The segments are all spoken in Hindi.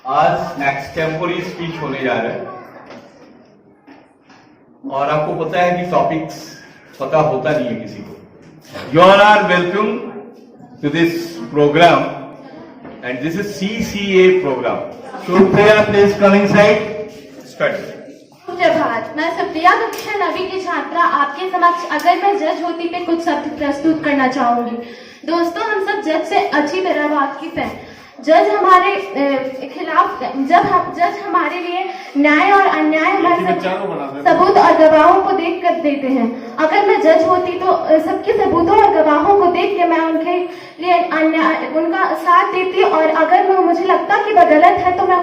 आज एक्सटेम्पोरी स्पीच होने जा रहा है और आपको पता है कि टॉपिक्स पता होता नहीं है किसी को। You all are welcome to this programme and this is CCA programme. Supriya please come inside. Start. Prabhat, मैं सुप्रिया कक्षा 9वीं की छात्रा आपके समक्ष अगर मैं जज होती पे कुछ शब्द प्रस्तुत करना चाहूंगी। दोस्तों, हम सब जज से अच्छी तरह वाकिफ हैं। जज हमारे खिलाफ जज हमारे लिए न्याय और अन्याय सबूत और गवाहों को देख कर देते हैं। अगर मैं जज होती तो सबके सबूतों और गवाहों को देख के मैं उनके लिए उनका साथ देती और अगर मुझे लगता कि वह गलत है तो मैं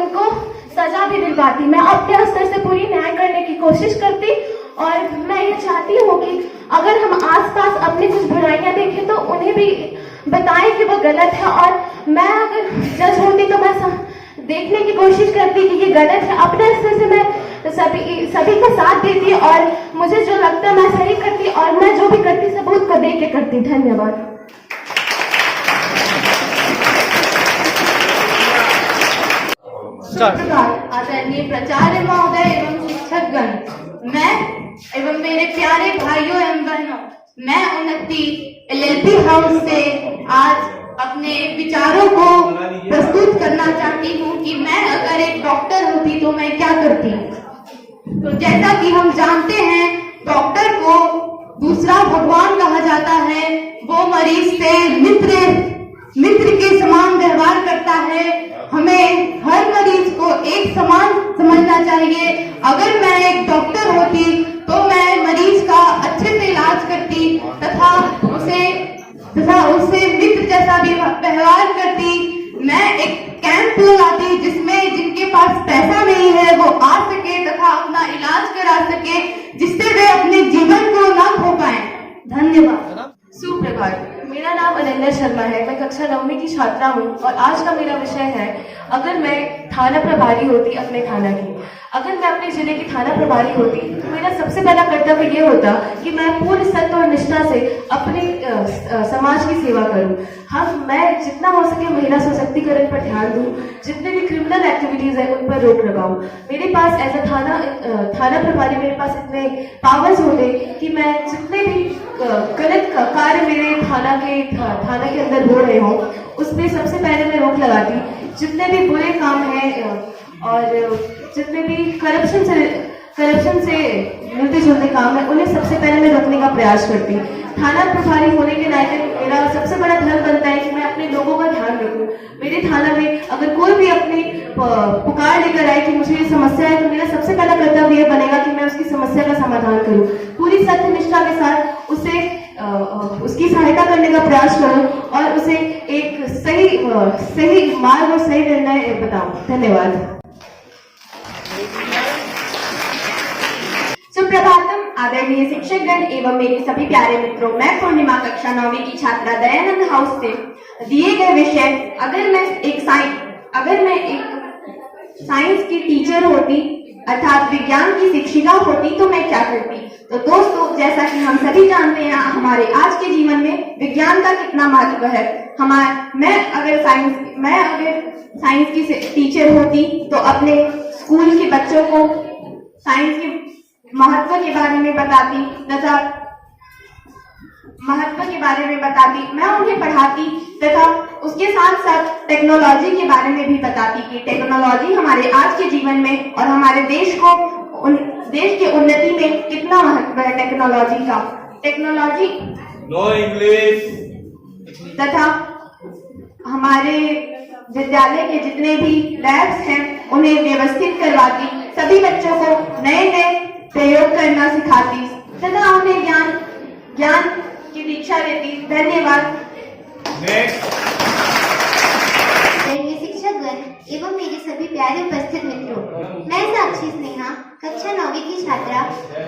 उनको सजा भी दिलवाती। मैं अपने स्तर से पूरी न्याय करने की कोशिश करती और मैं ये चाहती हूँ कि अगर हम आसपास अपनी कुछ बुराइयां देखें तो उन्हें भी बताएं कि वो गलत है। और मैं अगर जज होती तो मैं देखने की कोशिश करती कि ये गलत है। अपने स्तर से मैं सभी का साथ देती और मुझे जो लगता है मैं सही करती और मैं जो भी करती सबूत को देख के करती। धन्यवाद। आदरणीय प्राचार्य महोदय एवं शिक्षकगण, मैं एवं मेरे प्यारे भाइयों एवं बहनों, मैं उन्नति LLP हाउस से आज अपने विचारों को प्रस्तुत करना चाहती हूँ कि मैं अगर एक डॉक्टर होती तो मैं क्या करती। तो जैसा कि हम जानते हैं, डॉक्टर को दूसरा भगवान कहा जाता है। वो मरीज से मित्र के समान व्यवहार करता है। हमें हर मरीज को एक समान समझना चाहिए। अगर मैं एक डॉक्टर होती तो मैं मरीज का अच्छे से इलाज करती तथा उससे मित्र जैसा भी व्यवहार करती। मैं एक कैंप लगाती जिसमें जिनके पास पैसा नहीं है वो आ सके तथा अपना इलाज करा सके, जिससे वे अपने जीवन को न खो पाए। धन्यवाद। सुप्रभात, मेरा नाम अनन्या शर्मा है। मैं कक्षा 9वीं की छात्रा हूँ और आज का मेरा विषय है अगर मैं थाना प्रभारी होती अपने थाना की। अगर मैं अपने जिले की थाना प्रभारी होती तो मेरा सबसे पहला कर्तव्य ये होता कि मैं पूर्ण सत्य और निष्ठा से अपने समाज की सेवा करूं। मैं जितना हो सके महिला सशक्तिकरण पर ध्यान दूं, जितने भी क्रिमिनल एक्टिविटीज है उन पर रोक लगाऊं। मेरे पास एज अ थाना प्रभारी मेरे पास इतने पावर्स होते कि मैं जितने भी गलत कार्य मेरे थाना के अंदर हो रहे हों उस पर सबसे पहले मैं रोक लगाती। जितने भी बुरे काम हैं और जितने भी करप्शन से मिलते जुलते काम है उन्हें सबसे पहले मैं रोकने का प्रयास करती। थाना प्रभारी होने के नाते मेरा सबसे बड़ा धर्म बनता है कि मैं अपने लोगों का ध्यान रखूं। मेरे थाना में अगर कोई भी अपनी पुकार लेकर आए कि मुझे ये समस्या है तो मेरा सबसे पहला कर्तव्य यह बनेगा कि मैं उसकी समस्या का समाधान करूं, पूरी सत्य निष्ठा के साथ उसकी सहायता करने का प्रयास करूं और उसे एक सही मार्ग और सही निर्णय बताऊं। धन्यवाद। सुप्रभातम आदरणीय शिक्षकगण एवं मेरे सभी प्यारे मित्रों, मैं पूर्णिमा कक्षा 9वीं की छात्रा दयानंद हाउस से दिए गए विषय अगर मैं एक साइंस की टीचर होती अर्थात विज्ञान की शिक्षिका होती तो मैं क्या करती। तो दोस्तों, जैसा कि हम सभी जानते हैं हमारे आज के जीवन में विज्ञान का कितना महत्व है। मैं अगर साइंस की टीचर होती तो अपने स्कूल के बच्चों को साइंस के महत्व के बारे में बताती मैं उन्हें पढ़ाती तथा उसके साथ साथ टेक्नोलॉजी के बारे में भी बताती कि टेक्नोलॉजी हमारे आज के जीवन में और हमारे देश के उन्नति में कितना महत्व है टेक्नोलॉजी नो इंग्लिश तथा हमारे विद्यालय के जितने भी लैब्स हैं उन्हें व्यवस्थित करवाती, सभी बच्चों को नए प्रयोग करना सिखाती तथा उन्हें ज्ञान की दीक्षा देती। धन्यवाद। शिक्षकगण एवं मेरे सभी प्यारे उपस्थित मित्रों, मैं साक्षी स्नेहा कक्षा 9वीं की छात्रा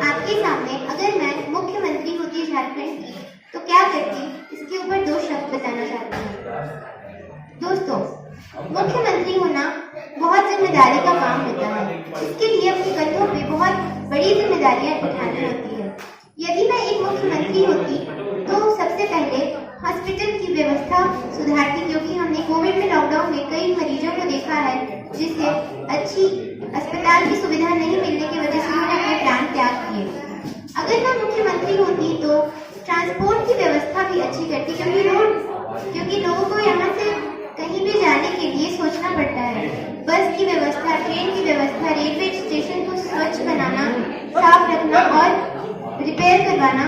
आपके सामने अगर मैं मुख्यमंत्री होती झारखंड की तो क्या करती, इसके ऊपर 2 शब्द बताना चाहती हूँ। दोस्तों, मुख्यमंत्री होना बहुत जिम्मेदारी का काम होता है। इसके लिए अपने कंधों पे बहुत बड़ी जिम्मेदारियां उठानी होती है। यदि मैं एक मुख्यमंत्री होती तो सबसे पहले हॉस्पिटल की व्यवस्था सुधारती, क्योंकि हमने कोविड में लॉकडाउन में कई मरीजों को देखा है अच्छी अस्पताल की सुविधा नहीं मिलने की वजह से उन्होंने अपने प्राण त्याग किए। अगर मैं मुख्यमंत्री होती तो ट्रांसपोर्ट की व्यवस्था भी अच्छी करती, क्योंकि लोगों को यहाँ से कहीं भी जाने के लिए सोचना पड़ता है। बस की व्यवस्था, ट्रेन की व्यवस्था, रेलवे स्टेशन को स्वच्छ बनाना, साफ रखना और रिपेयर करवाना,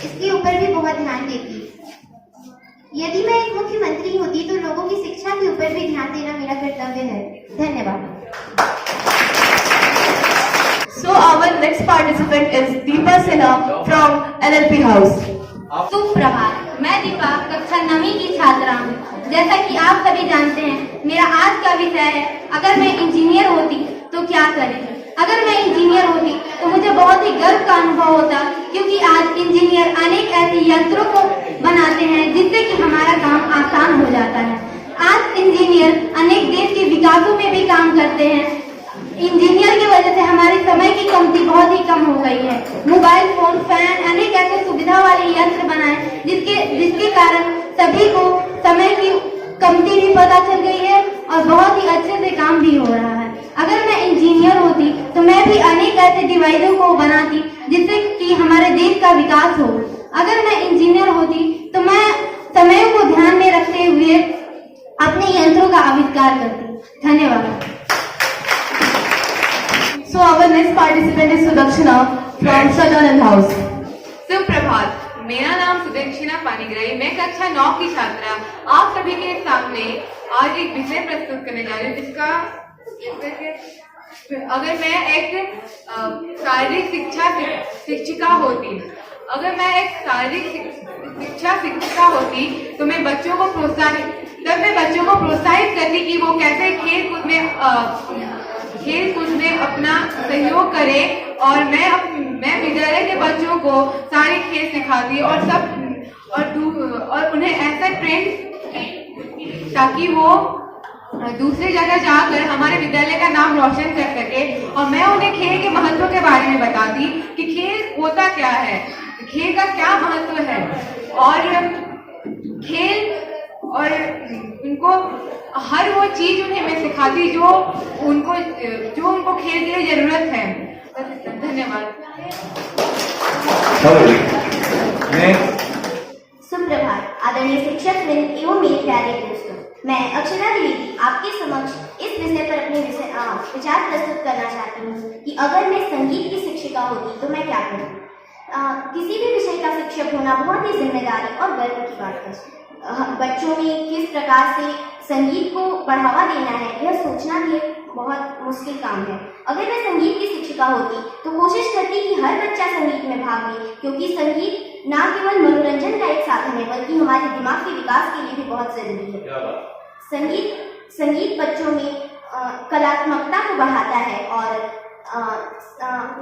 इसके ऊपर भी बहुत ध्यान देती। यदि मैं एक मुख्यमंत्री होती तो लोगों की शिक्षा के ऊपर भी ध्यान देना मेरा कर्तव्य है। धन्यवाद। So our next participant is Deepa Sinha from LLP House. सुप्रभात, मैं दीपा कक्षा 9वीं की छात्रा हूँ। जैसा कि आप सभी जानते हैं, मेरा आज का विषय है अगर मैं इंजीनियर होती तो क्या करें। अगर मैं इंजीनियर होती तो मुझे बहुत ही गर्व का अनुभव होता, क्योंकि आज इंजीनियर अनेक ऐसे यंत्रों को बनाते हैं जिससे कि हमारा काम आसान हो जाता है। आज इंजीनियर अनेक देश के विकासों में भी काम करते हैं। इंजीनियर की वजह से हमारे समय की कमती बहुत ही कम हो गई है। मोबाइल फोन, फैन, अनेक ऐसे सुविधा वाले यंत्र बनाए जिसके कारण सभी को समय की कमती भी पता चल गई है और बहुत ही अच्छे से काम भी हो रहा है। अगर मैं इंजीनियर होती तो मैं भी अनेक ऐसे डिवाइसों को बनाती जिससे कि हमारे देश का विकास हो। अगर मैं इंजीनियर होती तो मैं समय को ध्यान में रखते हुए अपने यंत्रों का आविष्कार करती। धन्यवाद। So our next participant is Sudakshina from Sadanand House. सुप्रभात, मेरा नाम सुदक्षिणा पानीग्राही, मैं कक्षा 9 की छात्रा आप सभी के सामने आज एक विषय प्रस्तुत करने जा रही हूँ, जिसका अगर मैं एक शारीरिक शिक्षिका होती, अगर मैं एक शारीरिक शिक्षिका होती तो मैं बच्चों को प्रोत्साहित करती कि वो कैसे खेल कूद में अपना सहयोग करे, और मैं विद्यालय के बच्चों को सारे खेल सिखाती और उन्हें ऐसा ट्रेन ताकि वो दूसरी जगह जाकर हमारे विद्यालय का नाम रोशन कर सके। और मैं उन्हें खेल के महत्व के बारे में बताती कि खेल होता क्या है, खेल का क्या महत्व है, और खेल और उनको हर वो चीज उन्हें मैं सिखाती जो उनको खेल के लिए जरूरत है। धन्यवाद। सुप्रभात, आदरणीय शिक्षक वृंद एवं मेरे प्यारे दोस्तों, मैं अक्षरा द्विवेदी आपके समक्ष इस विषय पर अपने विचार प्रस्तुत करना चाहती हूँ कि अगर मैं संगीत की शिक्षिका होती तो मैं क्या करूँ। किसी भी विषय का शिक्षक होना बहुत ही जिम्मेदारी और गर्व की बात है। बच्चों में किस प्रकार से संगीत को बढ़ावा देना है, यह सोचना भी बहुत मुश्किल काम है। अगर मैं संगीत की शिक्षिका होती तो कोशिश करती कि हर बच्चा संगीत में भाग ले, क्योंकि संगीत न केवल मनोरंजन का एक साधन है बल्कि हमारे दिमाग के विकास के लिए भी बहुत जरूरी है। संगीत बच्चों में कलात्मकता को बढ़ाता है और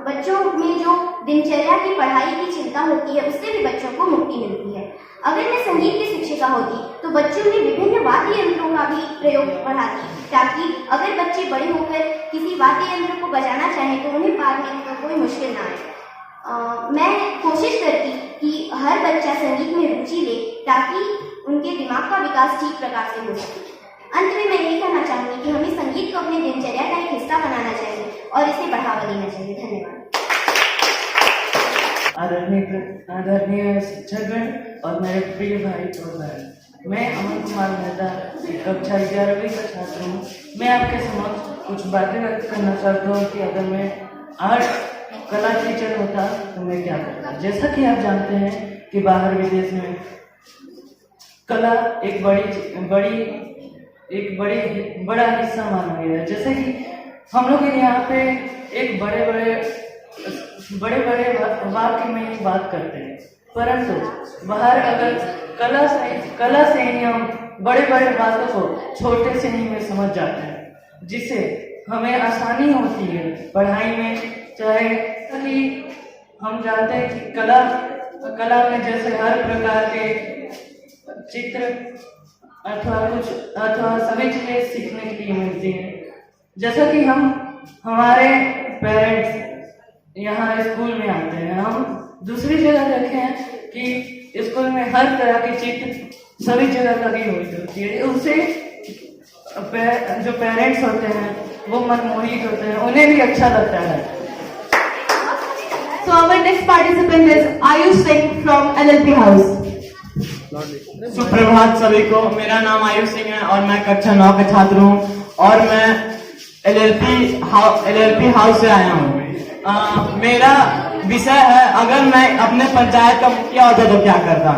बच्चों में जो दिनचर्या की पढ़ाई की चिंता होती है उससे भी बच्चों को मुक्ति मिलती है। अगर मैं संगीत की शिक्षिका होती तो बच्चों में विभिन्न वाद्य यंत्रों का भी प्रयोग बढ़ाती, ताकि अगर बच्चे बड़े होकर किसी वाद्य यंत्र को बजाना चाहें तो उन्हें पाने में कोई मुश्किल ना आए। मैं कोशिश करती कि हर बच्चा संगीत में रुचि ले ताकि उनके दिमाग का विकास ठीक प्रकार से हो सके। अंत में मैं यही कहना चाहूंगी कि हमें संगीत को अपनी दिनचर्या का एक हिस्सा बनाना चाहिए और इसे बढ़ावा देना चाहिए। धन्यवाद। आदरणीय शिक्षकगण और मेरे प्रिय भाई और बहन, मैं अमन कुमार मेहता कक्षा 11वीं का छात्र हूँ। मैं आपके समक्ष कुछ बातें व्यक्त करना चाहता हूँ कि अगर मैं आर्ट कला टीचर होता तो मैं क्या करता। जैसा कि आप जानते हैं कि बाहर विदेश में कला एक बड़ा हिस्सा माना गया है। जैसे कि हम लोग यहाँ पे एक बड़े बड़े वाक्य में बात करते हैं, परंतु बाहर अगर कला से ही हम बड़े बड़े बातों को छोटे से ही में समझ जाते हैं, जिससे हमें आसानी होती है पढ़ाई में। चाहे कि हम जानते हैं कि कला में जैसे हर प्रकार के चित्र अथवा सभी चीजें सीखने के लिए मिलती है। जैसा कि हमारे पेरेंट्स यहाँ स्कूल में आते हैं, हम दूसरी जगह देखे हैं कि स्कूल में हर तरह के चित्र सभी जगह लगी हुई होती है। उससे जो पेरेंट्स होते हैं वो मनमोहित होते हैं, उन्हें भी अच्छा लगता है। So our next participant is Ayush Singh from LLP House. सुप्रभात सभी को। मेरा नाम आयुष सिंह है और मैं कक्षा 9 का छात्र हूँ और मैं LLP हाउस से आया हूँ। मेरा विषय है, अगर मैं अपने पंचायत का मुखिया होता तो क्या करता।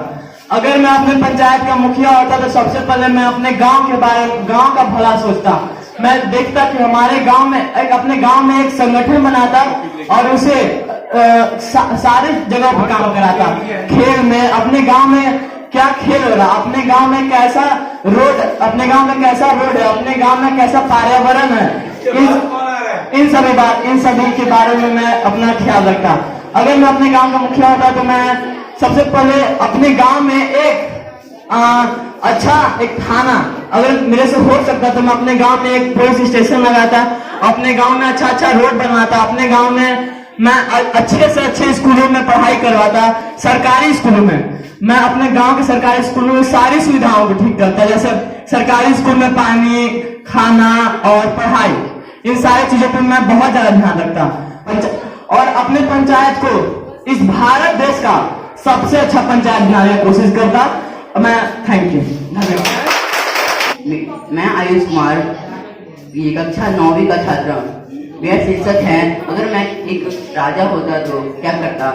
अगर मैं अपने पंचायत का मुखिया होता तो सबसे पहले मैं अपने गांव का भला सोचता। मैं देखता कि हमारे गांव में अपने गांव में एक संगठन बनाता और उसे सारे जगह पर काम कराता। खेल में अपने गांव में क्या खेल हो रहा, अपने गांव में कैसा रोड है, अपने गांव में कैसा पर्यावरण है, इन सभी के बारे में मैं अपना ख्याल रखता। अगर मैं अपने गांव का मुखिया होता तो मैं सबसे पहले अपने गांव में एक अच्छा एक थाना, अगर मेरे से हो सकता तो मैं अपने गांव में एक पुलिस स्टेशन लगाता, अपने गांव में अच्छा रोड बनवाता, अपने गांव में मैं अच्छे से अच्छे स्कूलों में पढ़ाई करवाता। सरकारी स्कूलों में मैं अपने गांव के सरकारी स्कूलों में सारी सुविधाओं को ठीक करता, जैसे सरकारी स्कूल में पानी, खाना और पढ़ाई, इन सारी चीजों पर मैं बहुत ज्यादा ध्यान रखता और अपने पंचायत को इस भारत देश का सबसे अच्छा पंचायत बनाने की कोशिश करता। मैं थैंक यू, धन्यवाद। मैं आयुष कुमार, ये कक्षा 9वीं का छात्र हूँ। मेरा शीर्षक है, अगर मैं एक राजा होता तो क्या करता।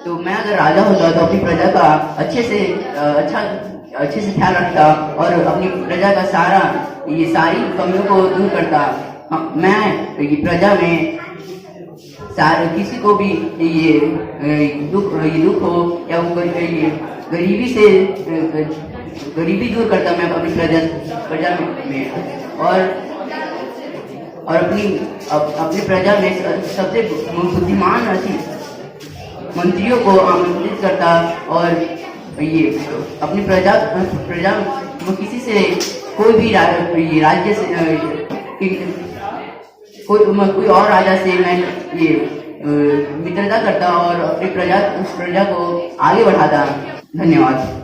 तो मैं अगर राजा होता तो अपनी प्रजा का अच्छे से ख्याल रखता और अपनी प्रजा का सारी कमियों को दूर करता। मैं ये प्रजा में किसी को भी ये दुख हो या गरीबी दूर करता मैं अपनी प्रजा में और अपनी प्रजा में सबसे बुद्धिमान मंत्रियों को आमंत्रित करता और ये अपनी प्रजा में किसी से कोई भी राज्य से कोई और राजा से मैं ये मित्रता करता और अपनी प्रजा को आगे बढ़ाता। धन्यवाद।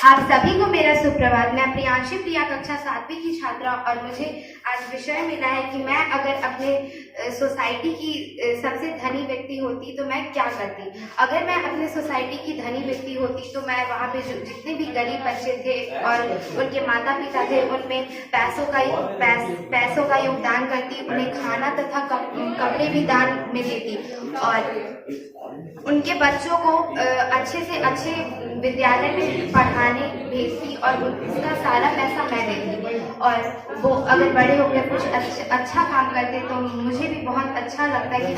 आप सभी को मेरा सुप्रभात। मैं प्रियांशी प्रिया कक्षा 7वीं की छात्रा और मुझे आज विषय मिला है कि मैं अगर अपने सोसाइटी की सबसे धनी व्यक्ति होती तो मैं क्या करती। अगर मैं अपने सोसाइटी की धनी व्यक्ति होती तो मैं वहाँ पे जितने भी गरीब बच्चे थे और उनके माता पिता थे उनमें पैसों का योगदान करती, उन्हें खाना तथा कपड़े भी दान में देती और उनके बच्चों को अच्छे से अच्छे विद्यालय में पढ़ाने भेजती और उसका सारा पैसा मैं देती। और वो अगर बड़े होकर कुछ अच्छा काम करते तो मुझे भी बहुत अच्छा लगता है कि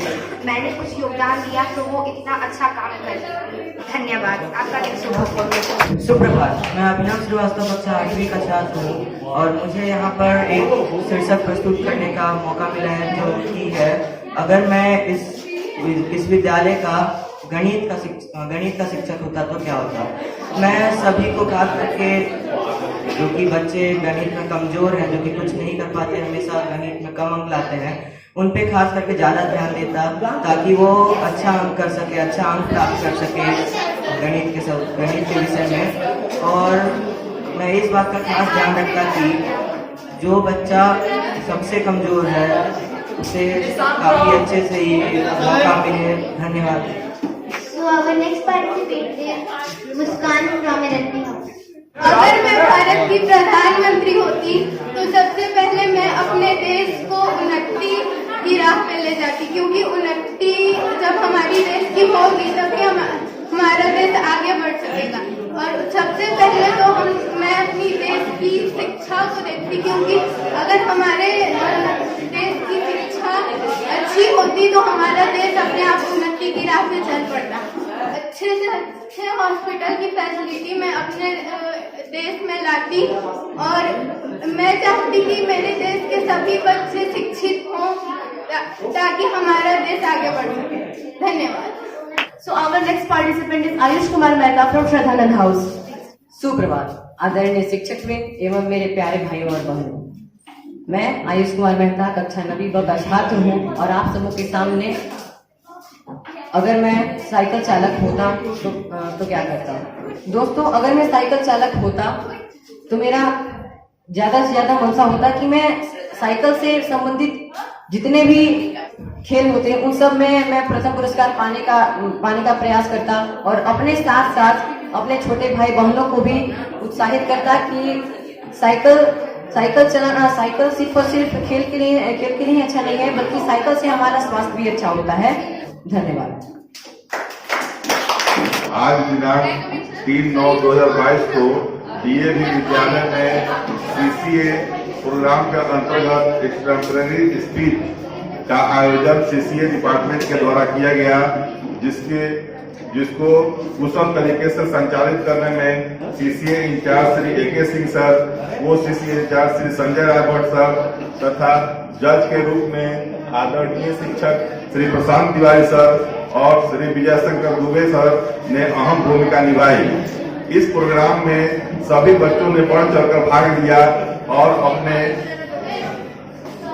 मैंने कुछ योगदान दिया तो वो इतना अच्छा काम करती। धन्यवाद। आपका दिन शुभ हो। सुप्रभात। मैं अभिनव श्रीवास्तव कक्षा 8वीं का छात्र हूँ और मुझे यहाँ पर एक शीर्षक प्रस्तुत करने का मौका मिला है जो कि है, अगर मैं इस विद्यालय का गणित का शिक्षक होता तो क्या होता। मैं सभी को खास करके जो कि बच्चे गणित में कमजोर हैं, जो कि कुछ नहीं कर पाते, हमेशा गणित में कम अंक लाते हैं, उन पे खास करके ज़्यादा ध्यान देता ताकि वो अच्छा अंक कर सके, अच्छा अंक प्राप्त कर सके गणित के विषय में। और मैं इस बात का खास ध्यान रखता कि जो बच्चा सबसे कमजोर है उसे काफ़ी अच्छे से ये मौका मिले। धन्यवाद। So our next participant is Muskan from LLP House. अगर मैं भारत की प्रधानमंत्री होती तो सबसे पहले मैं अपने देश को उन्नति की राह पे ले जाती, क्योंकि उन्नति जब हमारी देश की होगी तभी हमारा देश आगे बढ़ सकेगा। और सबसे पहले तो मैं अपनी देश की शिक्षा को देखती, क्योंकि अगर हमारे देश की शिक्षा अच्छी होती तो हमारा देश अपने आप उन्नति की राह पे चल पड़ता। अच्छे से अच्छे हॉस्पिटल की फैसिलिटी मैं अपने देश में लाती और मैं चाहती कि मेरे देश के सभी बच्चे शिक्षित हों ताकि हमारा देश आगे बढ़ सके। धन्यवाद। So our next participant is Ayush Kumar Mehta from Shraddhanand House. सुप्रभात आदरणीय शिक्षक वृंद एवं मेरे प्यारे भाइयों और बहनों, मैं आयुष कुमार मेहता कक्षा 9वीं का छात्र हूँ और आप सबों के सामने अगर मैं साइकिल चालक होता तो क्या करता। दोस्तों, अगर मैं साइकिल चालक होता तो मेरा ज्यादा से ज्यादा मनसा होता कि मैं साइकिल से संबंधित जितने भी खेल होते हैं उन सब में मैं प्रथम पुरस्कार पाने का प्रयास करता और अपने साथ साथ अपने छोटे भाई बहनों को भी उत्साहित करता कि साइकिल चलाना, साइकिल सिर्फ और सिर्फ खेल के लिए अच्छा नहीं है, बल्कि साइकिल से हमारा स्वास्थ्य भी अच्छा होता है। धन्यवाद। आज दिनांक 3/9/2022 को डीएवी विद्यालय में सीसीए प्रोग्राम के अंतर्गत एक्स्ट्राऑर्डिनरी स्पीच का आयोजन सीसीए डिपार्टमेंट के द्वारा किया गया, जिसको कुशल तरीके से संचालित करने में CCA in-charge Shri A K Singh sir, वो CCA in-charge Shri Sanjay Raibhatt sir तथा जज के रूप में आदरणीय शिक्षक श्री प्रशांत तिवारी सर और श्री विजय शंकर दुबे सर ने अहम भूमिका निभाई। इस प्रोग्राम में सभी बच्चों ने बढ़ चढ़कर भाग लिया और अपने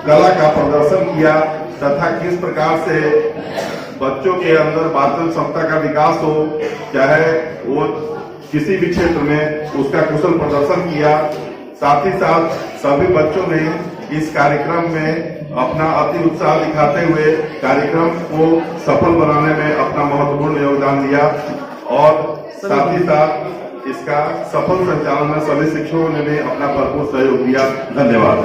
कला का प्रदर्शन किया तथा किस प्रकार से बच्चों के अंदर बातचीत क्षमता का विकास हो, चाहे वो किसी भी क्षेत्र में उसका कुशल प्रदर्शन किया। साथ ही साथ सभी बच्चों ने इस कार्यक्रम में अपना अति उत्साह दिखाते हुए कार्यक्रम को सफल बनाने में अपना महत्वपूर्ण योगदान दिया और साथ ही साथ इसका सफल संचालन में सभी शिक्षकों ने भी अपना भरपूर सहयोग दिया। धन्यवाद।